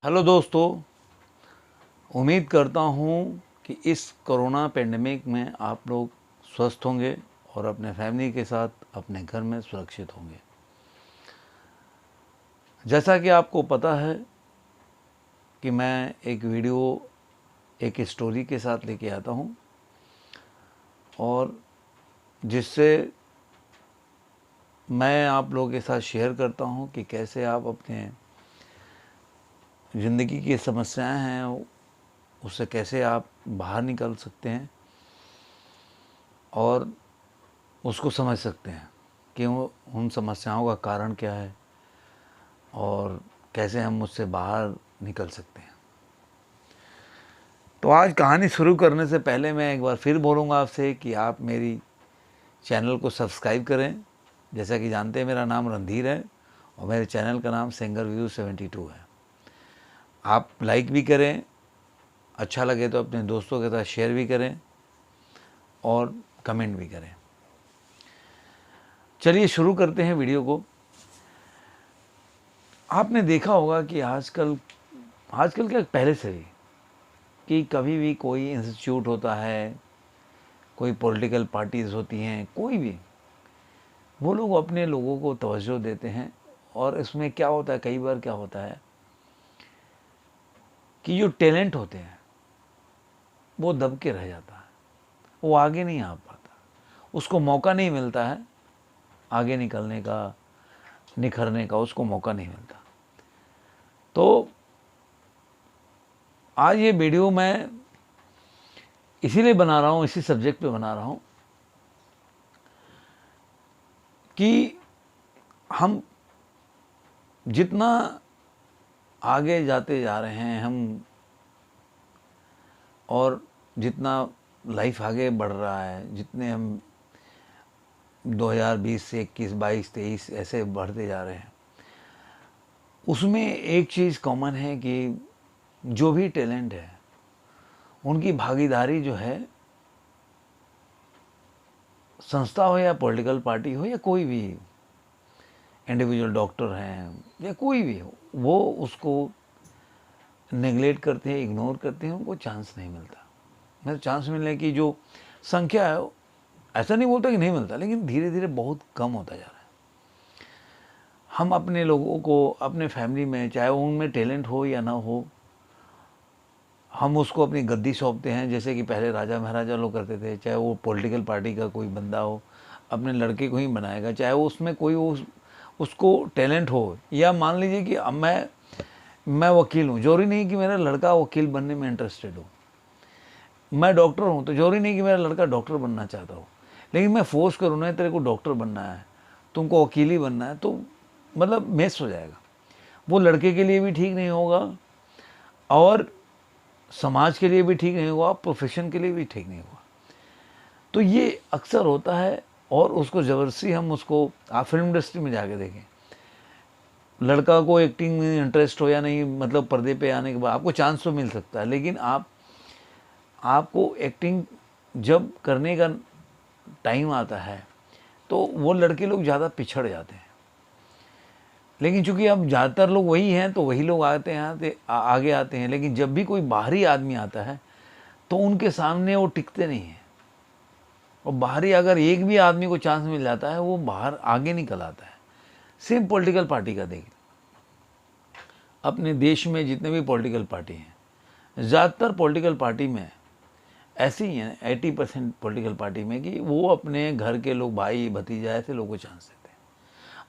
Hello दोस्तों, उम्मीद करता हूँ कि इस कोरोना पेंडेमिक में आप लोग स्वस्थ होंगे और अपने फैमिली के साथ अपने घर में सुरक्षित होंगे। जैसा कि आपको पता है कि मैं एक वीडियो एक स्टोरी के साथ लेके आता हूँ और जिससे मैं आप लोगों के साथ शेयर करता हूँ कि कैसे आप अपने ज़िंदगी की समस्याएं हैं उससे कैसे आप बाहर निकल सकते हैं और उसको समझ सकते हैं कि उन समस्याओं का कारण क्या है और कैसे हम उससे बाहर निकल सकते हैं। तो आज कहानी शुरू करने से पहले मैं एक बार फिर बोलूँगा आपसे कि आप मेरी चैनल को सब्सक्राइब करें। जैसा कि जानते हैं मेरा नाम रणधीर है और मेरे चैनल का नाम सिंगर व्यू 72 है। आप लाइक भी करें, अच्छा लगे तो अपने दोस्तों के साथ शेयर भी करें और कमेंट भी करें। चलिए शुरू करते हैं वीडियो को। आपने देखा होगा कि आजकल क्या पहले से ही कि कभी भी कोई इंस्टीट्यूट होता है, कोई पॉलिटिकल पार्टीज़ होती हैं, कोई भी, वो लोग अपने लोगों को तवज्जो देते हैं। और इसमें क्या होता है, कई बार क्या होता है कि जो टैलेंट होते हैं वो दब के रह जाता है, वो आगे नहीं आ पाता, उसको मौका नहीं मिलता है आगे निकलने का, निखरने का उसको मौका नहीं मिलता। तो आज ये वीडियो मैं इसीलिए बना रहा हूँ, इसी सब्जेक्ट पे बना रहा हूँ कि हम जितना आगे जाते जा रहे हैं हम और जितना लाइफ आगे बढ़ रहा है, जितने हम 2020 से 21, 22, 23 ऐसे बढ़ते जा रहे हैं, उसमें एक चीज़ कॉमन है कि जो भी टैलेंट है उनकी भागीदारी जो है, संस्था हो या पॉलिटिकल पार्टी हो या कोई भी इंडिविजुअल डॉक्टर हैं या कोई भी हो, वो उसको नेगलेक्ट करते हैं, इग्नोर करते हैं, उनको चांस नहीं मिलता। मतलब चांस मिलने की जो संख्या है, ऐसा नहीं बोलता कि नहीं मिलता, लेकिन धीरे धीरे बहुत कम होता जा रहा है। हम अपने लोगों को अपने फैमिली में, चाहे उनमें टैलेंट हो या ना हो, हम उसको अपनी गद्दी सौंपते हैं। जैसे कि पहले राजा महाराजा लोग करते थे, चाहे वो पॉलिटिकल पार्टी का कोई बंदा हो अपने लड़के को ही बनाएगा, चाहे वो उसमें कोई उसको टैलेंट हो। या मान लीजिए कि अब मैं वकील हूँ, जरूरी नहीं कि मेरा लड़का वकील बनने में इंटरेस्टेड हो। मैं डॉक्टर हूँ तो जरूरी नहीं कि मेरा लड़का डॉक्टर बनना चाहता हो, लेकिन मैं फोर्स करूँ ना, तेरे को डॉक्टर बनना है, तुमको वकील ही बनना है, तो मतलब मेस हो जाएगा। वो लड़के के लिए भी ठीक नहीं होगा और समाज के लिए भी ठीक नहीं होगा, प्रोफेशन के लिए भी ठीक नहीं होगा। तो ये अक्सर होता है और उसको ज़बरदस्ती हम उसको, आप फिल्म इंडस्ट्री में जाके देखें, लड़का को एक्टिंग में इंटरेस्ट हो या नहीं, मतलब पर्दे पे आने के बाद आपको चांस तो मिल सकता है, लेकिन आपको एक्टिंग जब करने का टाइम आता है तो वो लड़के लोग ज़्यादा पिछड़ जाते हैं। लेकिन चूंकि अब ज़्यादातर लोग वही हैं तो वही लोग आगे आते हैं। लेकिन जब भी कोई बाहरी आदमी आता है तो उनके सामने वो टिकते नहीं हैं। और बाहरी अगर एक भी आदमी को चांस मिल जाता है वो बाहर आगे निकल आता है। सेम पॉलिटिकल पार्टी का देखिए, अपने देश में जितने भी पॉलिटिकल पार्टी हैं, ज़्यादातर पॉलिटिकल पार्टी में ऐसे ही हैं, 80% पॉलिटिकल पार्टी में, कि वो अपने घर के लोग, भाई भतीजा, ऐसे लोगों को चांस देते हैं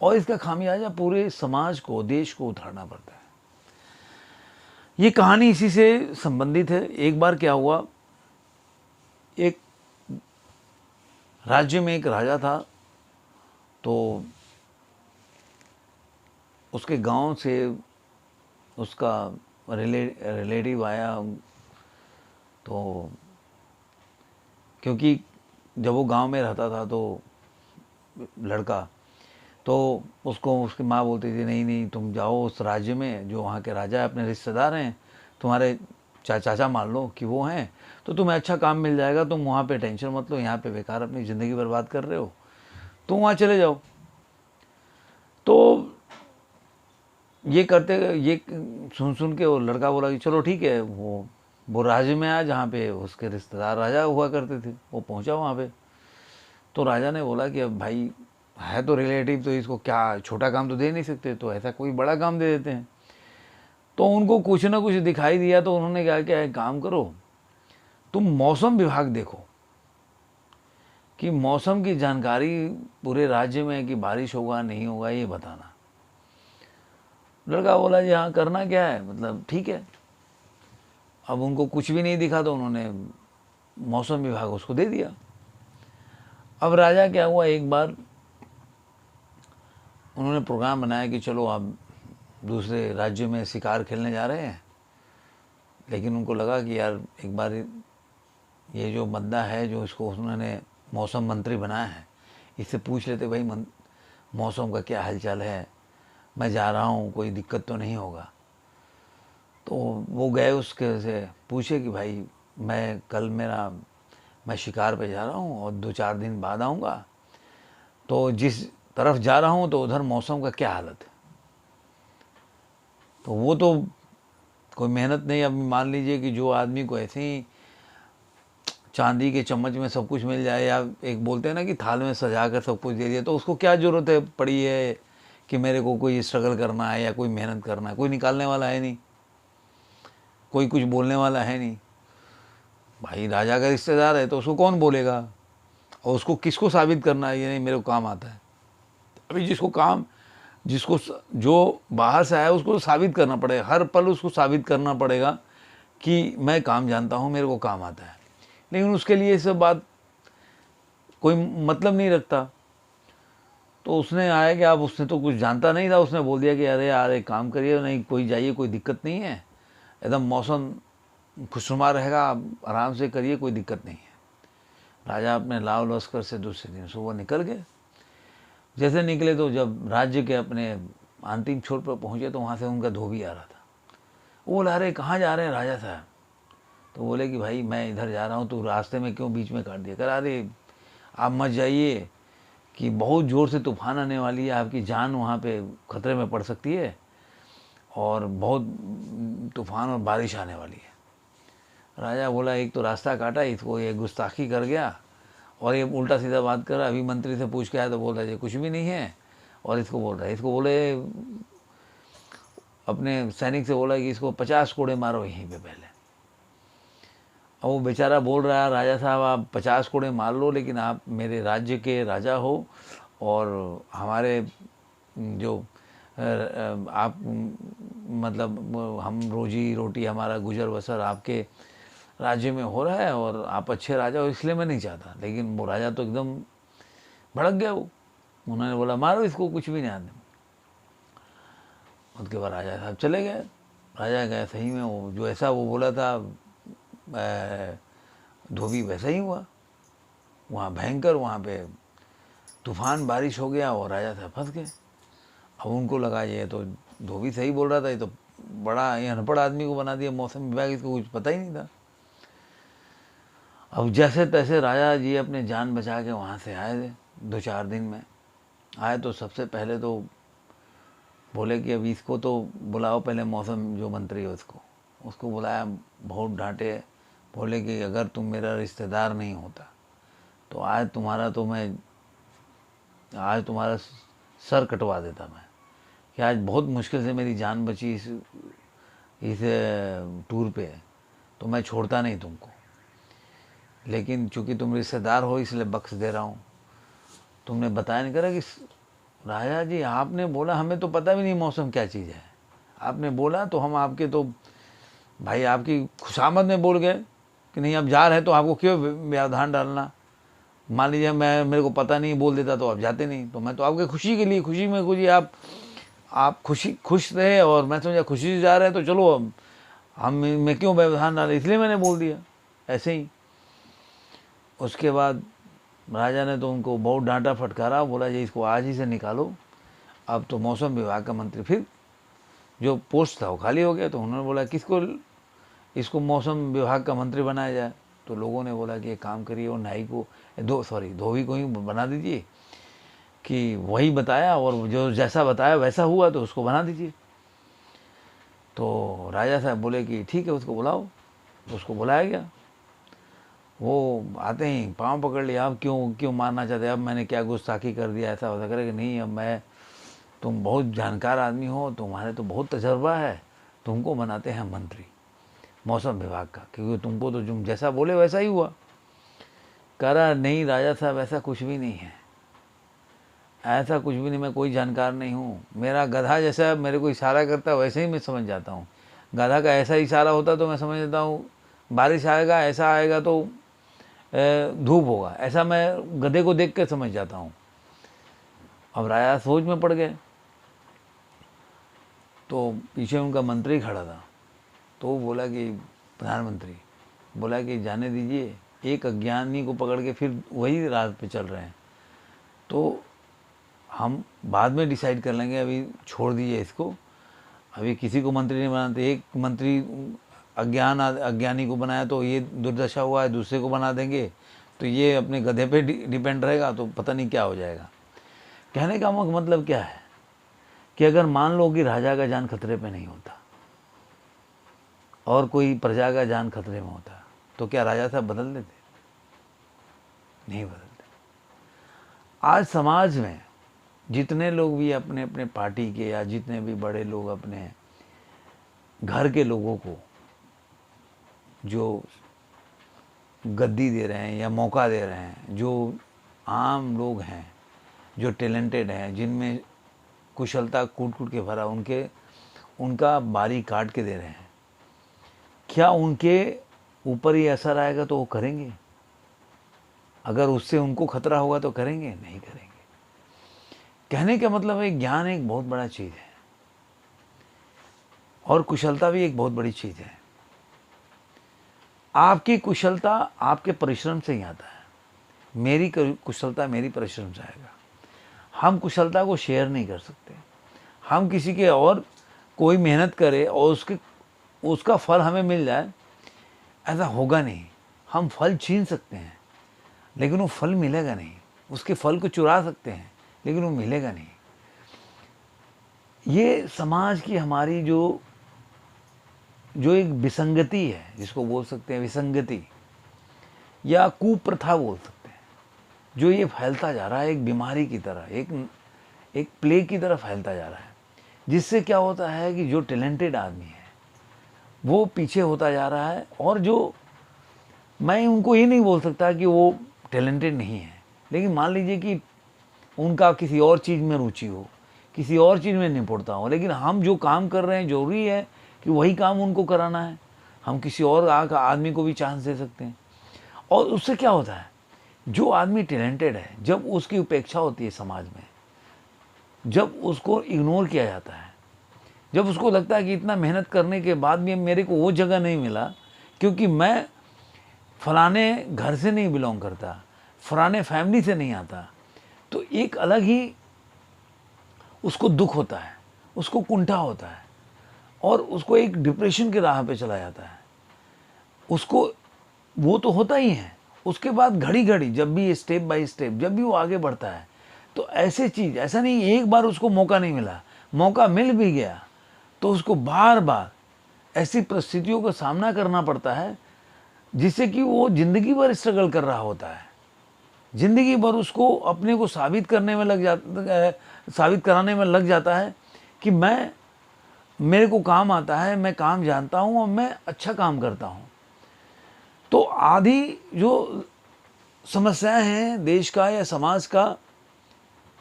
और इसका खामियाजा पूरे समाज को, देश को उठाना पड़ता है। ये कहानी इसी से संबंधित है। एक बार क्या हुआ, एक राज्य में एक राजा था, तो उसके गांव से उसका रिलेटिव आया। तो क्योंकि जब वो गांव में रहता था तो लड़का, तो उसको उसकी माँ बोलती थी, नहीं नहीं तुम जाओ उस राज्य में, जो वहाँ के राजा है, अपने रिश्तेदार हैं, तुम्हारे चाचा मान लो कि वो हैं, तो तुम्हें अच्छा काम मिल जाएगा, तुम वहाँ पे टेंशन मत लो, यहाँ पे बेकार अपनी ज़िंदगी बर्बाद कर रहे हो, तुम वहाँ चले जाओ। तो ये करते ये सुन सुन के वो लड़का बोला कि चलो ठीक है, वो राज्य में आया जहाँ पे उसके रिश्तेदार राजा हुआ करते थे। वो पहुँचा वहाँ पे, तो राजा ने बोला कि अब भाई है तो रिलेटिव, तो इसको क्या छोटा काम तो दे नहीं सकते, तो ऐसा कोई बड़ा काम दे देते हैं। तो उनको कुछ ना कुछ दिखाई दिया, तो उन्होंने कहा कि एक काम करो, तुम मौसम विभाग देखो कि मौसम की जानकारी पूरे राज्य में है कि बारिश होगा नहीं होगा, ये बताना। लड़का बोला जी हाँ, करना क्या है, मतलब ठीक है। अब उनको कुछ भी नहीं दिखा, तो उन्होंने मौसम विभाग उसको दे दिया। अब राजा क्या हुआ, एक बार उन्होंने प्रोग्राम बनाया कि चलो आप दूसरे राज्य में शिकार खेलने जा रहे हैं, लेकिन उनको लगा कि यार एक बार ये जो बंदा है जो इसको उन्होंने मौसम मंत्री बनाया है, इससे पूछ लेते भाई मौसम का क्या हालचाल है, मैं जा रहा हूँ, कोई दिक्कत तो नहीं होगा। तो वो गए, उसके से पूछे कि भाई मैं शिकार पे जा रहा हूँ और 2-4 दिन बाद आऊँगा, तो जिस तरफ जा रहा हूँ तो उधर मौसम का क्या हालत है। तो वो तो कोई मेहनत नहीं, अब मान लीजिए कि जो आदमी को ऐसे ही चांदी के चम्मच में सब कुछ मिल जाए, या एक बोलते हैं ना कि थाल में सजा कर सब कुछ दे दिया, तो उसको क्या ज़रूरत है पड़ी है कि मेरे को कोई स्ट्रगल करना है या कोई मेहनत करना है। कोई निकालने वाला है नहीं, कोई कुछ बोलने वाला है नहीं। भाई राजा का रिश्तेदार है तो उसको कौन बोलेगा, और उसको किसको साबित करना है ये नहीं मेरे को काम आता है। अभी जिसको जो बाहर से आया उसको तो साबित करना पड़ेगा, हर पल उसको साबित करना पड़ेगा कि मैं काम जानता हूँ, मेरे को काम आता है। लेकिन उसके लिए ये सब बात कोई मतलब नहीं रखता। तो उसने आया कि अब उसने तो कुछ जानता नहीं था, उसने बोल दिया कि अरे यार एक काम करिए, नहीं कोई जाइए, कोई दिक्कत नहीं है, एकदम मौसम खुशनुमा रहेगा, आप आराम से करिए, कोई दिक्कत नहीं है। राजा अपने लाव लश्कर से दूसरे दिन सुबह निकल गए। जैसे निकले तो जब राज्य के अपने अंतिम छोर पर पहुँचे तो वहाँ से उनका धोबी आ रहा था। वो बोला अरे कहाँ जा रहे हैं राजा साहब। तो बोले कि भाई मैं इधर जा रहा हूँ, तो रास्ते में क्यों बीच में काट दिया। कह अरे आप मत जाइए कि बहुत ज़ोर से तूफान आने वाली है, आपकी जान वहाँ पे खतरे में पड़ सकती है, और बहुत तूफान और बारिश आने वाली है। राजा बोला एक तो रास्ता काटा, इसको ये गुस्ताखी कर गया और ये उल्टा सीधा बात कर रहा। अभी मंत्री से पूछ के आया तो बोल रहा है कुछ भी नहीं है, और इसको बोल रहा है, इसको बोले अपने सैनिक से बोला कि इसको 50 कोड़े मारो यहीं पे पहले। अब वो बेचारा बोल रहा है राजा साहब आप 50 कोड़े मार लो, लेकिन आप मेरे राज्य के राजा हो, और हमारे जो आप मतलब हम रोजी रोटी हमारा गुजर बसर आपके राज्य में हो रहा है, और आप अच्छे राजा हो, इसलिए मैं नहीं चाहता। लेकिन वो राजा तो एकदम भड़क गया। वो उन्होंने बोला मारो इसको, कुछ भी नहीं आने। उसके बाद राजा साहब चले गए। राजा गए, सही में वो जो ऐसा वो बोला था धोबी वैसा ही हुआ। वहाँ भयंकर, वहाँ पे तूफान बारिश हो गया और राजा साहब फंस गए। अब उनको लगा ये तो धोबी सही बोल रहा था, ये तो बड़ा ये अनपढ़ आदमी को बना दिया मौसम विभाग, इसको कुछ पता ही नहीं था। अब जैसे तैसे राजा जी अपने जान बचा के वहाँ से आए थे। 2-4 दिन में आए तो सबसे पहले तो बोले कि अब इसको तो बुलाओ, पहले मौसम जो मंत्री है उसको बुलाया, बहुत डांटे। बोले कि अगर तुम मेरा रिश्तेदार नहीं होता तो आज तुम्हारा सर कटवा देता मैं, कि आज बहुत मुश्किल से मेरी जान बची इस टूर पे, तो मैं छोड़ता नहीं तुमको, लेकिन चूंकि तुम रिश्तेदार हो इसलिए बख्श दे रहा हूँ। तुमने बताया नहीं करा कि राजा जी आपने बोला, हमें तो पता भी नहीं मौसम क्या चीज़ है, आपने बोला तो हम आपके तो भाई आपकी खुशामद में बोल गए कि नहीं आप जा रहे हैं, तो आपको क्यों व्यवधान डालना। मान लीजिए मेरे को पता नहीं बोल देता तो आप जाते नहीं, तो मैं तो आपके खुशी के लिए, खुशी में कुछ आप खुश रहे, और मैं समझा खुशी से जा रहे हैं तो चलो अब मैं क्यों व्यवधान डाले, इसलिए मैंने बोल दिया ऐसे ही। उसके बाद राजा ने तो उनको बहुत डांटा फटकारा, बोला जी इसको आज ही से निकालो। अब तो मौसम विभाग का मंत्री फिर जो पोस्ट था वो खाली हो गया। तो उन्होंने बोला इसको मौसम विभाग का मंत्री बनाया जाए। तो लोगों ने बोला कि एक काम करिए, वो नाई को धोबी को ही बना दीजिए कि वही बताया, और जो जैसा बताया वैसा हुआ तो उसको बना दीजिए। तो राजा साहब बोले कि ठीक है उसको बुलाओ। तो उसको बुलाया गया। वो आते ही पाँव पकड़ लिया, अब क्यों क्यों मारना चाहते, अब मैंने क्या गुस्ताखी कर दिया, ऐसा वैसा करे कि नहीं, अब मैं, तुम बहुत जानकार आदमी हो, तुम्हारे तो बहुत तजर्बा है, तुमको बनाते हैं मंत्री मौसम विभाग का, क्योंकि तुमको तो तुम जैसा बोले वैसा ही हुआ। कह रहा नहीं राजा साहब ऐसा कुछ भी नहीं है, ऐसा कुछ भी नहीं, मैं कोई जानकार नहीं हूँ, मेरा गधा जैसा मेरे को इशारा करता है वैसे ही मैं समझ जाता हूँ। गधा का ऐसा इशारा होता तो मैं समझ जाता हूँ बारिश आएगा, ऐसा आएगा तो धूप होगा, ऐसा मैं गधे को देख के समझ जाता हूँ। अब राजा सोच में पड़ गए। तो पीछे उनका मंत्री खड़ा था, तो वो बोला कि प्रधानमंत्री बोला कि जाने दीजिए, एक अज्ञानी को पकड़ के फिर वही राह पे चल रहे हैं, तो हम बाद में डिसाइड कर लेंगे, अभी छोड़ दीजिए इसको, अभी किसी को मंत्री नहीं बनाते, एक मंत्री अज्ञानी को बनाया तो ये दुर्दशा हुआ है, दूसरे को बना देंगे तो ये अपने गधे पे डिपेंड रहेगा, तो पता नहीं क्या हो जाएगा। कहने का मतलब क्या है कि अगर मान लो कि राजा का जान खतरे पे नहीं होता और कोई प्रजा का जान खतरे में होता, तो क्या राजा साहब बदल देते? नहीं बदलते। आज समाज में जितने लोग भी अपने अपने पार्टी के या जितने भी बड़े लोग अपने घर के लोगों को जो गद्दी दे रहे हैं या मौका दे रहे हैं, जो आम लोग हैं, जो टैलेंटेड हैं, जिनमें कुशलता कूट कूट के भरा, उनका बारी काट के दे रहे हैं, क्या उनके ऊपर ही असर आएगा तो वो करेंगे? अगर उससे उनको खतरा होगा तो करेंगे? नहीं करेंगे। कहने का मतलब है ज्ञान एक बहुत बड़ा चीज़ है और कुशलता भी एक बहुत बड़ी चीज़ है। आपकी कुशलता आपके परिश्रम से ही आता है, मेरी कुशलता मेरी परिश्रम से आएगा। हम कुशलता को शेयर नहीं कर सकते। हम किसी के और कोई मेहनत करे और उसका फल हमें मिल जाए, ऐसा होगा नहीं। हम फल छीन सकते हैं लेकिन वो फल मिलेगा नहीं, उसके फल को चुरा सकते हैं लेकिन वो मिलेगा नहीं। ये समाज की हमारी जो एक विसंगति है, जिसको बोल सकते हैं विसंगति या कुप्रथा बोल सकते हैं, जो ये फैलता जा रहा है एक बीमारी की तरह, एक प्लेग की तरह फैलता जा रहा है, जिससे क्या होता है कि जो टैलेंटेड आदमी है वो पीछे होता जा रहा है। और जो, मैं उनको ये नहीं बोल सकता कि वो टैलेंटेड नहीं है, लेकिन मान लीजिए कि उनका किसी और चीज़ में रुचि हो, किसी और चीज़ में निपुणता हो, लेकिन हम जो काम कर रहे हैं जरूरी है कि वही काम उनको कराना है। हम किसी और आदमी को भी चांस दे सकते हैं। और उससे क्या होता है, जो आदमी टैलेंटेड है, जब उसकी उपेक्षा होती है समाज में, जब उसको इग्नोर किया जाता है, जब उसको लगता है कि इतना मेहनत करने के बाद भी मेरे को वो जगह नहीं मिला क्योंकि मैं फलाने घर से नहीं बिलोंग करता, फलाने फैमिली से नहीं आता, तो एक अलग ही उसको दुख होता है, उसको कुंठा होता है और उसको एक डिप्रेशन की राह पे चला जाता है। उसको वो तो होता ही है। उसके बाद घड़ी घड़ी जब भी स्टेप बाय स्टेप जब भी वो आगे बढ़ता है, तो ऐसे चीज़, ऐसा नहीं एक बार उसको मौका नहीं मिला, मौका मिल भी गया तो उसको बार बार ऐसी परिस्थितियों का सामना करना पड़ता है जिससे कि वो ज़िंदगी भर स्ट्रगल कर रहा होता है। ज़िंदगी भर उसको अपने को साबित कराने में लग जाता है कि मेरे को काम आता है, मैं काम जानता हूँ और मैं अच्छा काम करता हूँ। तो आधी जो समस्याएं हैं देश का या समाज का,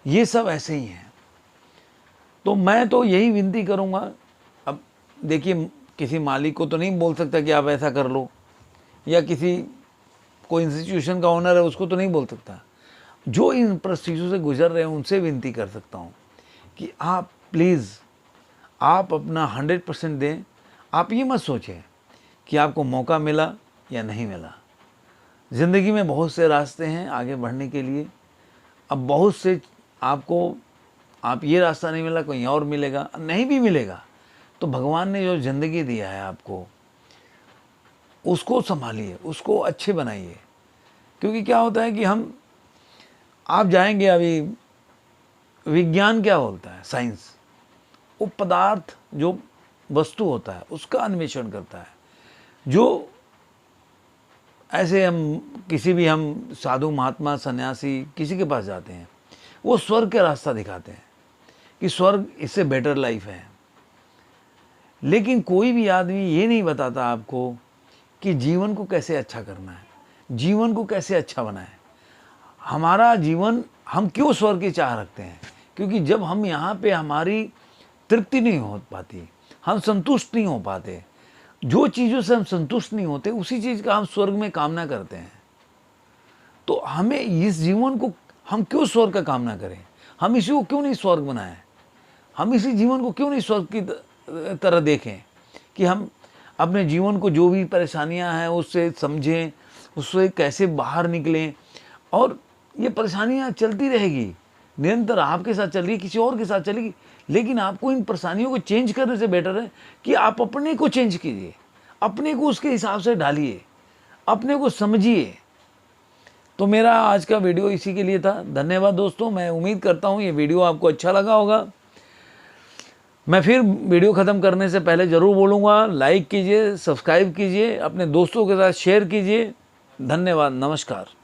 ये सब ऐसे ही हैं। तो मैं तो यही विनती करूँगा, अब देखिए किसी मालिक को तो नहीं बोल सकता कि आप ऐसा कर लो, या कोई इंस्टीट्यूशन का ओनर है उसको तो नहीं बोल सकता। जो इन परिस्थितियों से गुजर रहे हैं उनसे विनती कर सकता हूँ कि आप प्लीज़ आप अपना 100% दें। आप ये मत सोचें कि आपको मौका मिला या नहीं मिला। ज़िंदगी में बहुत से रास्ते हैं आगे बढ़ने के लिए। अब बहुत से आप ये रास्ता नहीं मिला, कहीं और मिलेगा, नहीं भी मिलेगा तो भगवान ने जो ज़िंदगी दिया है आपको, उसको संभालिए, उसको अच्छे बनाइए। क्योंकि क्या होता है कि आप जाएंगे, अभी विज्ञान क्या बोलता है, साइंस, वो पदार्थ जो वस्तु होता है उसका अन्वेषण करता है। जो ऐसे हम किसी भी हम साधु महात्मा सन्यासी किसी के पास जाते हैं, वो स्वर्ग का रास्ता दिखाते हैं कि स्वर्ग इससे बेटर लाइफ है, लेकिन कोई भी आदमी ये नहीं बताता आपको कि जीवन को कैसे अच्छा करना है, जीवन को कैसे अच्छा बनाए। हमारा जीवन, हम क्यों स्वर्ग की चाह रखते हैं? क्योंकि जब हम यहाँ पे हमारी तृप्ति नहीं हो पाती, हम संतुष्ट नहीं हो पाते, जो चीज़ों से हम संतुष्ट नहीं होते उसी चीज़ का हम स्वर्ग में कामना करते हैं। तो हमें इस जीवन को हम क्यों स्वर्ग का कामना करें? हम इसी को क्यों नहीं स्वर्ग बनाएं? हम इसी जीवन को क्यों नहीं स्वर्ग की तरह देखें कि हम अपने जीवन को जो भी परेशानियां हैं उससे समझें, उससे कैसे बाहर निकलें। और ये परेशानियां चलती रहेगी, निरंतर आपके साथ चल रही है, किसी और के साथ चलेगी, लेकिन आपको इन परेशानियों को चेंज करने से बेटर है कि आप अपने को चेंज कीजिए, अपने को उसके हिसाब से ढालिए, अपने को समझिए। तो मेरा आज का वीडियो इसी के लिए था। धन्यवाद दोस्तों, मैं उम्मीद करता हूँ ये वीडियो आपको अच्छा लगा होगा। मैं फिर वीडियो ख़त्म करने से पहले ज़रूर बोलूँगा, लाइक कीजिए, सब्सक्राइब कीजिए, अपने दोस्तों के साथ शेयर कीजिए। धन्यवाद, नमस्कार।